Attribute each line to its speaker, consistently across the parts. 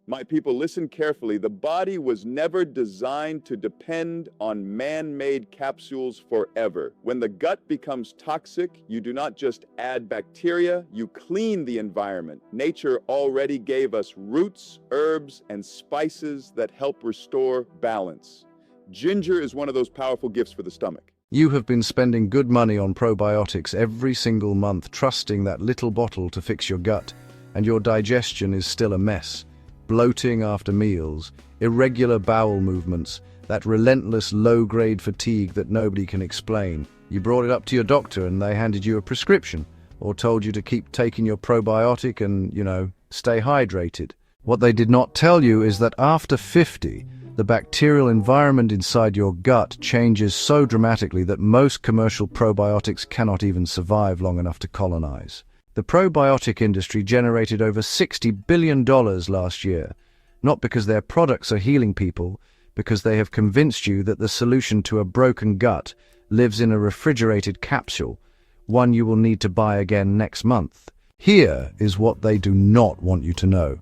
Speaker 1: My people, listen carefully. The body was never designed to depend on man-made capsules forever. When the gut becomes toxic, you do not just add bacteria, you clean the environment. Nature already gave us roots, herbs, and spices that help restore balance. Ginger is one of those powerful gifts for the stomach.
Speaker 2: You have been spending good money on probiotics every single month, trusting that little bottle to fix your gut, and your digestion is still a mess. Bloating after meals, irregular bowel movements, that relentless low-grade fatigue that nobody can explain. You brought it up to your doctor and they handed you a prescription, or told you to keep taking your probiotic and, stay hydrated. What they did not tell you is that after 50, the bacterial environment inside your gut changes so dramatically that most commercial probiotics cannot even survive long enough to colonize. The probiotic industry generated over $60 billion last year, not because their products are healing people, because they have convinced you that the solution to a broken gut lives in a refrigerated capsule, one you will need to buy again next month. Here is what they do not want you to know.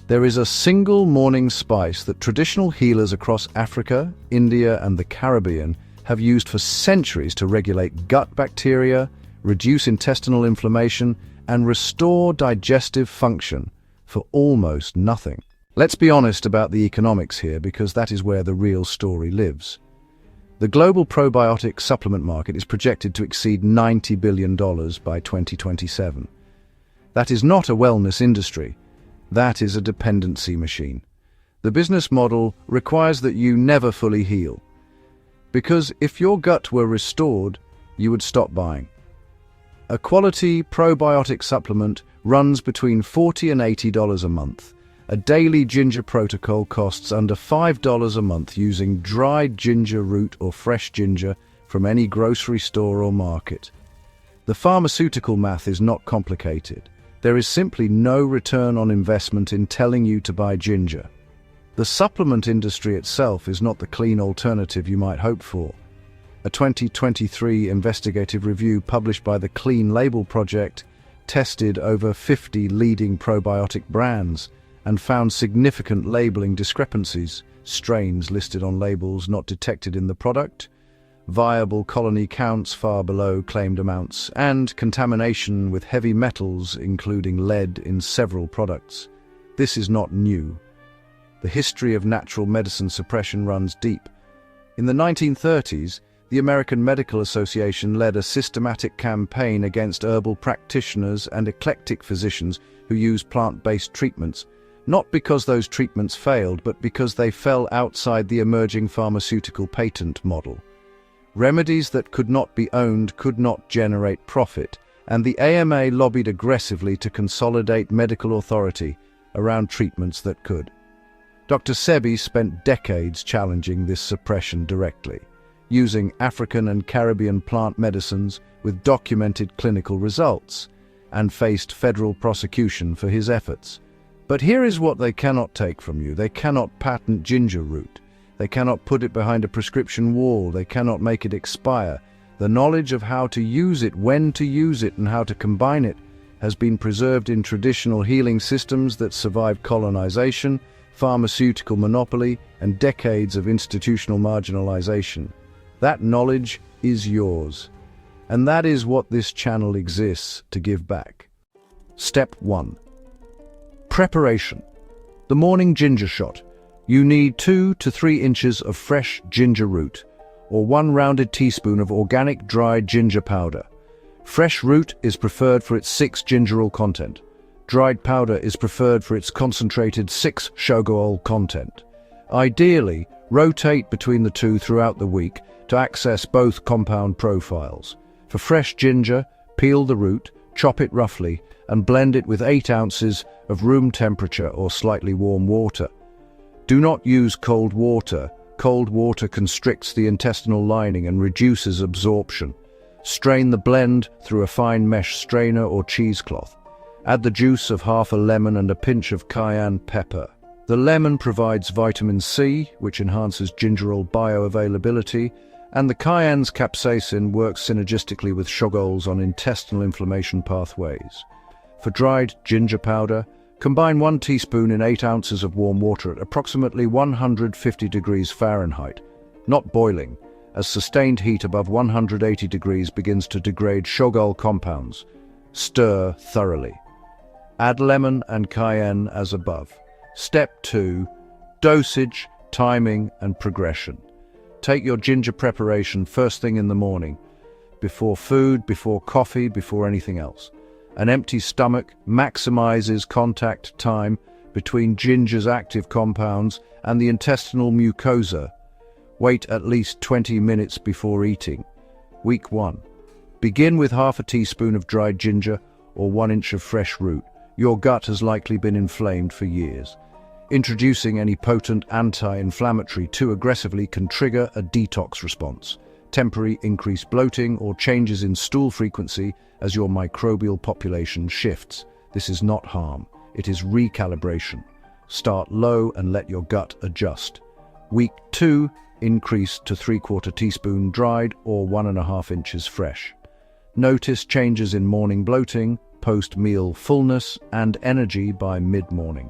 Speaker 2: There is a single morning spice that traditional healers across Africa, India, and the Caribbean have used for centuries to regulate gut bacteria, reduce intestinal inflammation, and restore digestive function for almost nothing. Let's be honest about the economics here, because that is where the real story lives. The global probiotic supplement market is projected to exceed $90 billion by 2027. That is not a wellness industry. That is a dependency machine. The business model requires that you never fully heal. Because if your gut were restored, you would stop buying. A quality probiotic supplement runs between $40 and $80 a month. A daily ginger protocol costs under $5 a month using dried ginger root or fresh ginger from any grocery store or market. The pharmaceutical math is not complicated. There is simply no return on investment in telling you to buy ginger. The supplement industry itself is not the clean alternative you might hope for. A 2023 investigative review published by the Clean Label Project tested over 50 leading probiotic brands and found significant labeling discrepancies, strains listed on labels not detected in the product, viable colony counts far below claimed amounts, and contamination with heavy metals including lead in several products. This is not new. The history of natural medicine suppression runs deep. In the 1930s, the American Medical Association led a systematic campaign against herbal practitioners and eclectic physicians who use plant-based treatments, not because those treatments failed, but because they fell outside the emerging pharmaceutical patent model. Remedies that could not be owned could not generate profit, and the AMA lobbied aggressively to consolidate medical authority around treatments that could. Dr. Sebi spent decades challenging this suppression directly, using African and Caribbean plant medicines with documented clinical results, and faced federal prosecution for his efforts. But here is what they cannot take from you. They cannot patent ginger root. They cannot put it behind a prescription wall. They cannot make it expire. The knowledge of how to use it, when to use it, and how to combine it has been preserved in traditional healing systems that survived colonization, pharmaceutical monopoly, and decades of institutional marginalization. That knowledge is yours. And that is what this channel exists to give back. Step 1. Preparation. The morning ginger shot. You need 2 to 3 inches of fresh ginger root, or 1 rounded teaspoon of organic dried ginger powder. Fresh root is preferred for its 6-gingerol content. Dried powder is preferred for its concentrated 6-sugarol content. Ideally, rotate between the two throughout the week to access both compound profiles. For fresh ginger, peel the root, chop it roughly, and blend it with 8 ounces of room temperature or slightly warm water. Do not use cold water. Cold water constricts the intestinal lining and reduces absorption. Strain the blend through a fine mesh strainer or cheesecloth. Add the juice of half a lemon and a pinch of cayenne pepper. The lemon provides vitamin C, which enhances gingerol bioavailability, and the cayenne's capsaicin works synergistically with sugarols on intestinal inflammation pathways. For dried ginger powder, Combine 1 teaspoon in 8 ounces of warm water at approximately 150 degrees Fahrenheit, not boiling, as sustained heat above 180 degrees begins to degrade Shogal compounds. Stir thoroughly. Add lemon and cayenne as above. Step 2. Dosage, timing, and progression. Take your ginger preparation first thing in the morning, before food, before coffee, before anything else. An empty stomach maximizes contact time between ginger's active compounds and the intestinal mucosa. Wait at least 20 minutes before eating. Week 1. Begin with half a teaspoon of dried ginger or 1 inch of fresh root. Your gut has likely been inflamed for years. Introducing any potent anti-inflammatory too aggressively can trigger a detox response, temporary increased bloating, or changes in stool frequency as your microbial population shifts. This is not harm, it is recalibration. Start low and let your gut adjust. Week 2, increase to 3/4 teaspoon dried or 1.5 inches fresh. Notice changes in morning bloating, post-meal fullness, and energy by mid-morning.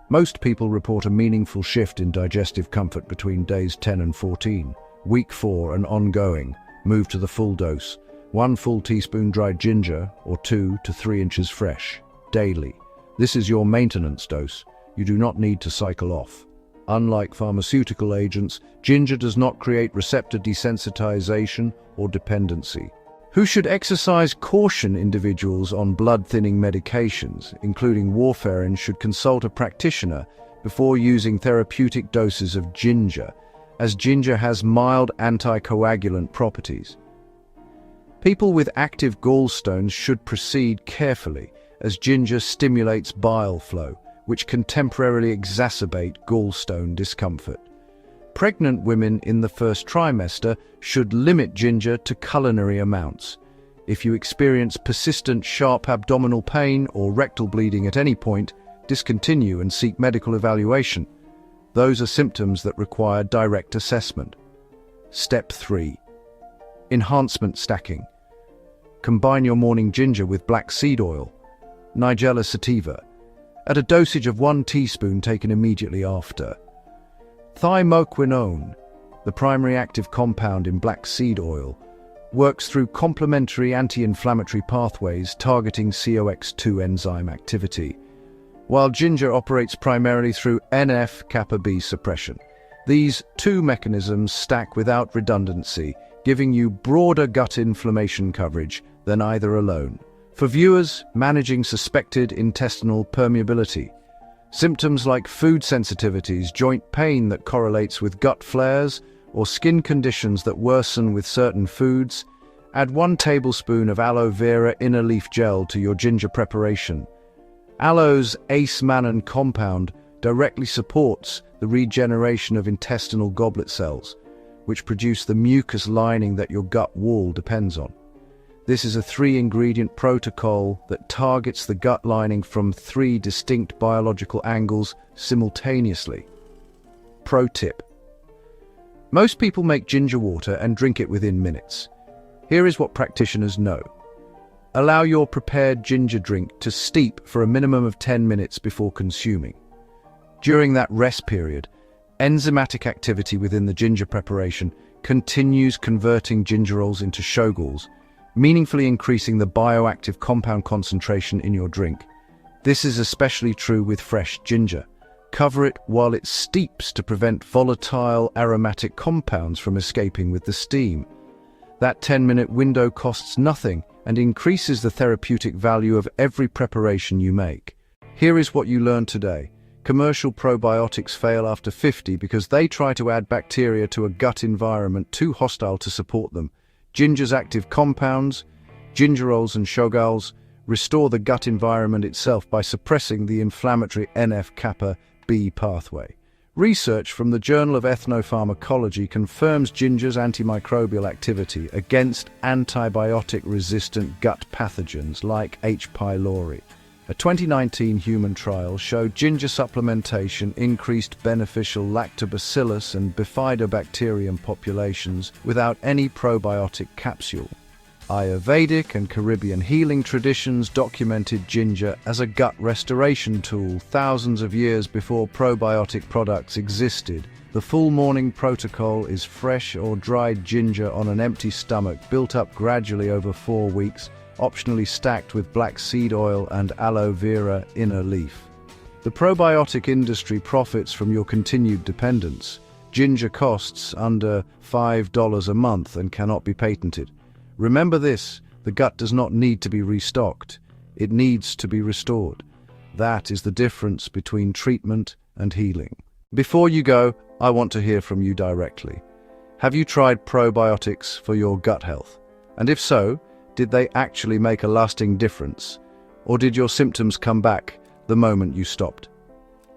Speaker 2: Most people report a meaningful shift in digestive comfort between days 10 and 14. Week 4 and ongoing, move to the full dose. 1 full teaspoon dried ginger or 2 to 3 inches fresh, daily. This is your maintenance dose. You do not need to cycle off. Unlike pharmaceutical agents, ginger does not create receptor desensitization or dependency. Who should exercise caution? Individuals on blood-thinning medications, including warfarin, should consult a practitioner before using therapeutic doses of ginger, as ginger has mild anticoagulant properties. People with active gallstones should proceed carefully, as ginger stimulates bile flow, which can temporarily exacerbate gallstone discomfort. Pregnant women in the first trimester should limit ginger to culinary amounts. If you experience persistent sharp abdominal pain or rectal bleeding at any point, discontinue and seek medical evaluation. Those are symptoms that require direct assessment. Step 3. Enhancement stacking. Combine your morning ginger with black seed oil, Nigella sativa, at a dosage of 1 teaspoon taken immediately after. Thymoquinone, the primary active compound in black seed oil, works through complementary anti-inflammatory pathways targeting COX-2 enzyme activity, while ginger operates primarily through NF-kappa B suppression. These two mechanisms stack without redundancy, giving you broader gut inflammation coverage than either alone. For viewers managing suspected intestinal permeability, symptoms like food sensitivities, joint pain that correlates with gut flares, or skin conditions that worsen with certain foods, add 1 tablespoon of aloe vera inner leaf gel to your ginger preparation. Aloe's ace-mannan compound directly supports the regeneration of intestinal goblet cells, which produce the mucus lining that your gut wall depends on. This is a 3-ingredient protocol that targets the gut lining from 3 distinct biological angles simultaneously. Pro tip. Most people make ginger water and drink it within minutes. Here is what practitioners know. Allow your prepared ginger drink to steep for a minimum of 10 minutes before consuming. During that rest period, enzymatic activity within the ginger preparation continues converting gingerols into Shogals, meaningfully increasing the bioactive compound concentration in your drink. This is especially true with fresh ginger. Cover it while it steeps to prevent volatile aromatic compounds from escaping with the steam. That 10-minute window costs nothing and increases the therapeutic value of every preparation you make. Here is what you learned today. Commercial probiotics fail after 50 because they try to add bacteria to a gut environment too hostile to support them. Ginger's active compounds, gingerols and Shogals, restore the gut environment itself by suppressing the inflammatory NF-kappa B pathway. Research from the Journal of Ethnopharmacology confirms ginger's antimicrobial activity against antibiotic-resistant gut pathogens like H. pylori. A 2019 human trial showed ginger supplementation increased beneficial lactobacillus and bifidobacterium populations without any probiotic capsule. Ayurvedic and Caribbean healing traditions documented ginger as a gut restoration tool thousands of years before probiotic products existed. The full morning protocol is fresh or dried ginger on an empty stomach, built up gradually over 4 weeks, optionally stacked with black seed oil and aloe vera inner leaf. The probiotic industry profits from your continued dependence. Ginger costs under $5 a month and cannot be patented. Remember this, the gut does not need to be restocked. It needs to be restored. That is the difference between treatment and healing. Before you go, I want to hear from you directly. Have you tried probiotics for your gut health? And if so, did they actually make a lasting difference? Or did your symptoms come back the moment you stopped?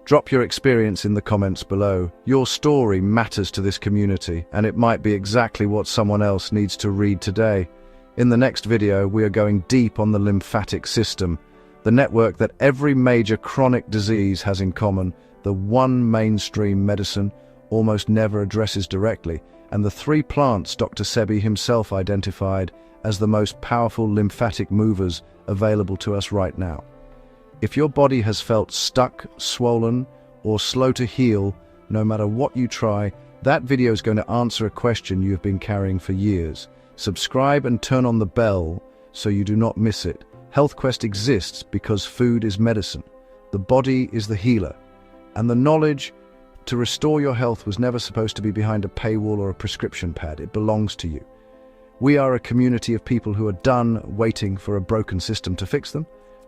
Speaker 2: Drop your experience in the comments below. Your story matters to this community, and it might be exactly what someone else needs to read today. In the next video, we are going deep on the lymphatic system, the network that every major chronic disease has in common, the one mainstream medicine almost never addresses directly, and the 3 plants Dr. Sebi himself identified as the most powerful lymphatic movers available to us right now. If your body has felt stuck, swollen, or slow to heal, no matter what you try, that video is going to answer a question you have been carrying for years. Subscribe and turn on the bell so you do not miss it. HealthQuest exists because food is medicine. The body is the healer. And the knowledge to restore your health was never supposed to be behind a paywall or a prescription pad. It belongs to you. We are a community of people who are done waiting for a broken system to fix them.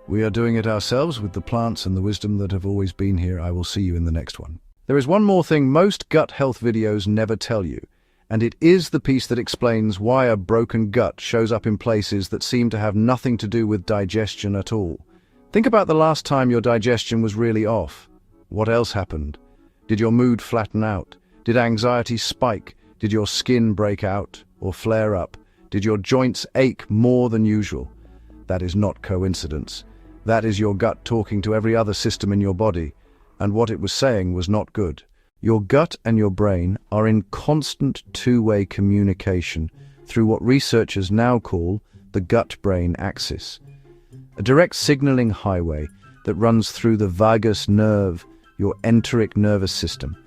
Speaker 2: We are doing it ourselves with the plants and the wisdom that have always been here. I will see you in the next one. There is one more thing most gut health videos never tell you, and it is the piece that explains why a broken gut shows up in places that seem to have nothing to do with digestion at all. Think about the last time your digestion was really off. What else happened? Did your mood flatten out? Did anxiety spike? Did your skin break out or flare up? Did your joints ache more than usual? That is not coincidence. That is your gut talking to every other system in your body, and what it was saying was not good. Your gut and your brain are in constant two-way communication through what researchers now call the gut-brain axis, a direct signaling highway that runs through the vagus nerve, your enteric nervous system,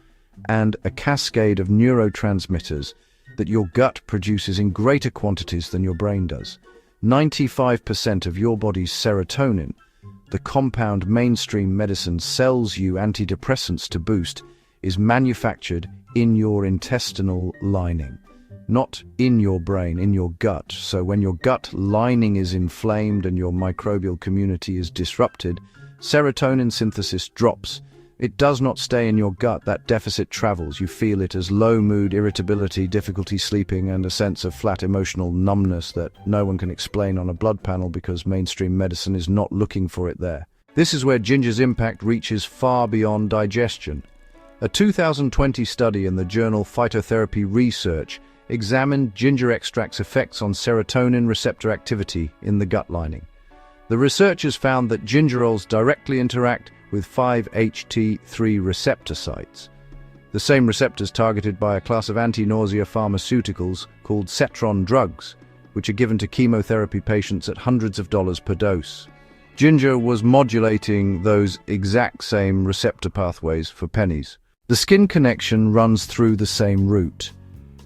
Speaker 2: and a cascade of neurotransmitters that your gut produces in greater quantities than your brain does. 95% of your body's serotonin, the compound mainstream medicine sells you antidepressants to boost, is manufactured in your intestinal lining, not in your brain, in your gut. So when your gut lining is inflamed and your microbial community is disrupted, serotonin synthesis drops. It does not stay in your gut. That deficit travels. You feel it as low mood, irritability, difficulty sleeping, and a sense of flat emotional numbness that no one can explain on a blood panel because mainstream medicine is not looking for it there. This is where ginger's impact reaches far beyond digestion. A 2020 study in the journal Phytotherapy Research examined ginger extract's effects on serotonin receptor activity in the gut lining. The researchers found that gingerols directly interact with 5-HT3 receptor sites, the same receptors targeted by a class of anti-nausea pharmaceuticals called cetron drugs, which are given to chemotherapy patients at hundreds of dollars per dose. Ginger was modulating those exact same receptor pathways for pennies. The skin connection runs through the same route.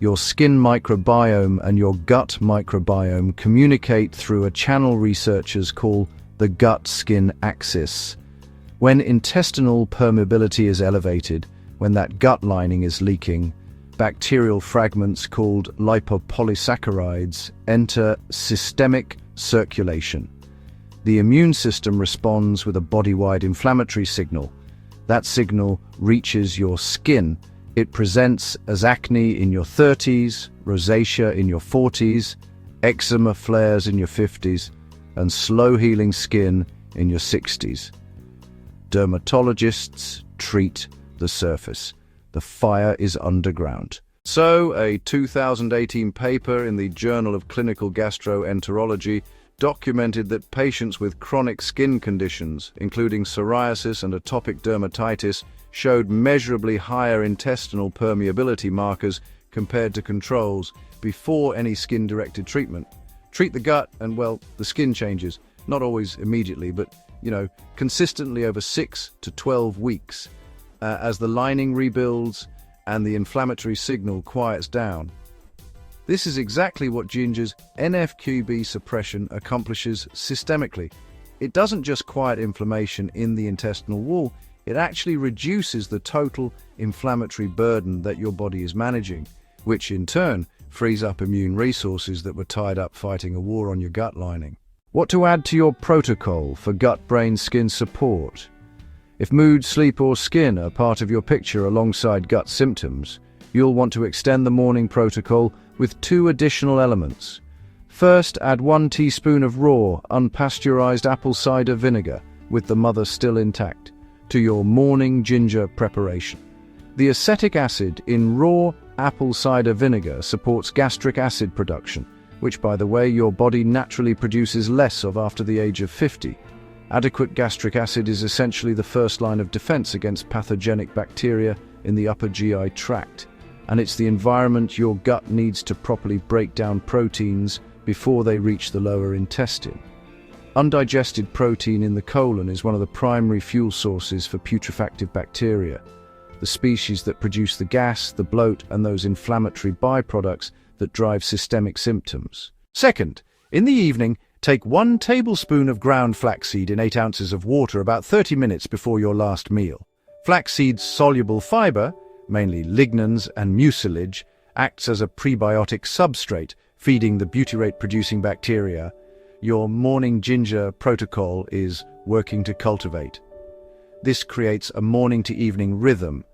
Speaker 2: Your skin microbiome and your gut microbiome communicate through a channel researchers call the gut-skin axis. When intestinal permeability is elevated, when that gut lining is leaking, bacterial fragments called lipopolysaccharides enter systemic circulation. The immune system responds with a body-wide inflammatory signal. That signal reaches your skin. It presents as acne in your 30s, rosacea in your 40s, eczema flares in your 50s, and slow-healing skin in your 60s. Dermatologists treat the surface. The fire is underground. So, a 2018 paper in the Journal of Clinical Gastroenterology documented that patients with chronic skin conditions, including psoriasis and atopic dermatitis, showed measurably higher intestinal permeability markers compared to controls before any skin-directed treatment. Treat the gut and, well, the skin changes. Not always immediately, but, consistently over 6 to 12 weeks as the lining rebuilds and the inflammatory signal quiets down. This is exactly what Ginger's NF-κB suppression accomplishes systemically. It doesn't just quiet inflammation in the intestinal wall, it actually reduces the total inflammatory burden that your body is managing, which in turn frees up immune resources that were tied up fighting a war on your gut lining. What to add to your protocol for gut-brain-skin support? If mood, sleep, or skin are part of your picture alongside gut symptoms, you'll want to extend the morning protocol with 2 additional elements. First, add 1 teaspoon of raw, unpasteurized apple cider vinegar, with the mother still intact, to your morning ginger preparation. The acetic acid in raw apple cider vinegar supports gastric acid production, which, by the way, your body naturally produces less of after the age of 50. Adequate gastric acid is essentially the first line of defense against pathogenic bacteria in the upper GI tract, and it's the environment your gut needs to properly break down proteins before they reach the lower intestine. Undigested protein in the colon is one of the primary fuel sources for putrefactive bacteria, the species that produce the gas, the bloat, and those inflammatory byproducts that drive systemic symptoms. Second, in the evening, take 1 tablespoon of ground flaxseed in 8 ounces of water about 30 minutes before your last meal. Flaxseed's soluble fiber, mainly lignans and mucilage, acts as a prebiotic substrate, feeding the butyrate-producing bacteria your morning ginger protocol is working to cultivate. This creates a morning-to-evening rhythm.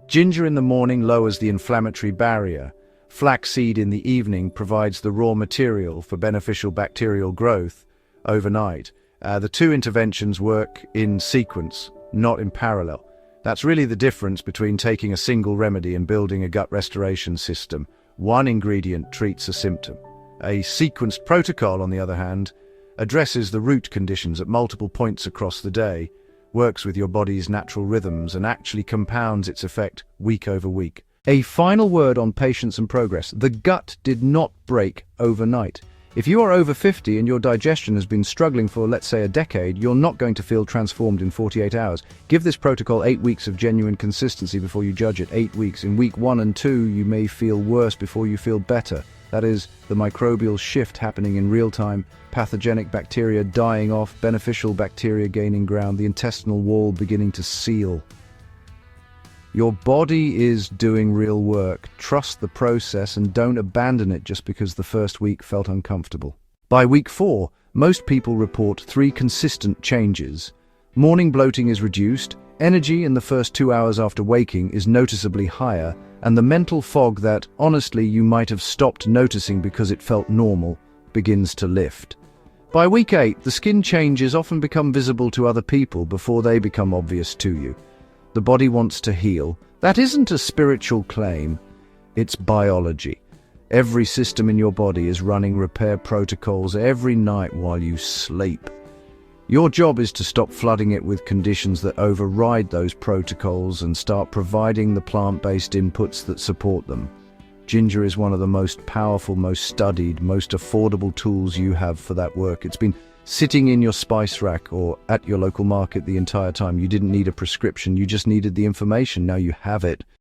Speaker 2: Ginger in the morning lowers the inflammatory barrier. Flaxseed in the evening provides the raw material for beneficial bacterial growth overnight. The 2 interventions work in sequence, not in parallel. That's really the difference between taking a single remedy and building a gut restoration system. One ingredient treats a symptom. A sequenced protocol, on the other hand, addresses the root conditions at multiple points across the day, works with your body's natural rhythms, and actually compounds its effect week over week. A final word on patience and progress. The gut did not break overnight. If you are over 50 and your digestion has been struggling for, let's say, a decade, you're not going to feel transformed in 48 hours. Give this protocol 8 weeks of genuine consistency before you judge it. 8 weeks. In week 1 and 2, you may feel worse before you feel better. That is, the microbial shift happening in real time, pathogenic bacteria dying off, beneficial bacteria gaining ground, the intestinal wall beginning to seal. Your body is doing real work. Trust the process and don't abandon it just because the first week felt uncomfortable. By week 4, most people report 3 consistent changes. Morning bloating is reduced, energy in the first 2 hours after waking is noticeably higher, and the mental fog that, honestly, you might have stopped noticing because it felt normal, begins to lift. By week 8, the skin changes often become visible to other people before they become obvious to you. The body wants to heal. That isn't a spiritual claim, it's biology. Every system in your body is running repair protocols every night while you sleep. Your job is to stop flooding it with conditions that override those protocols and start providing the plant-based inputs that support them. Ginger is one of the most powerful, most studied, most affordable tools you have for that work. It's been sitting in your spice rack or at your local market the entire time. You didn't need a prescription, you just needed the information. Now you have it.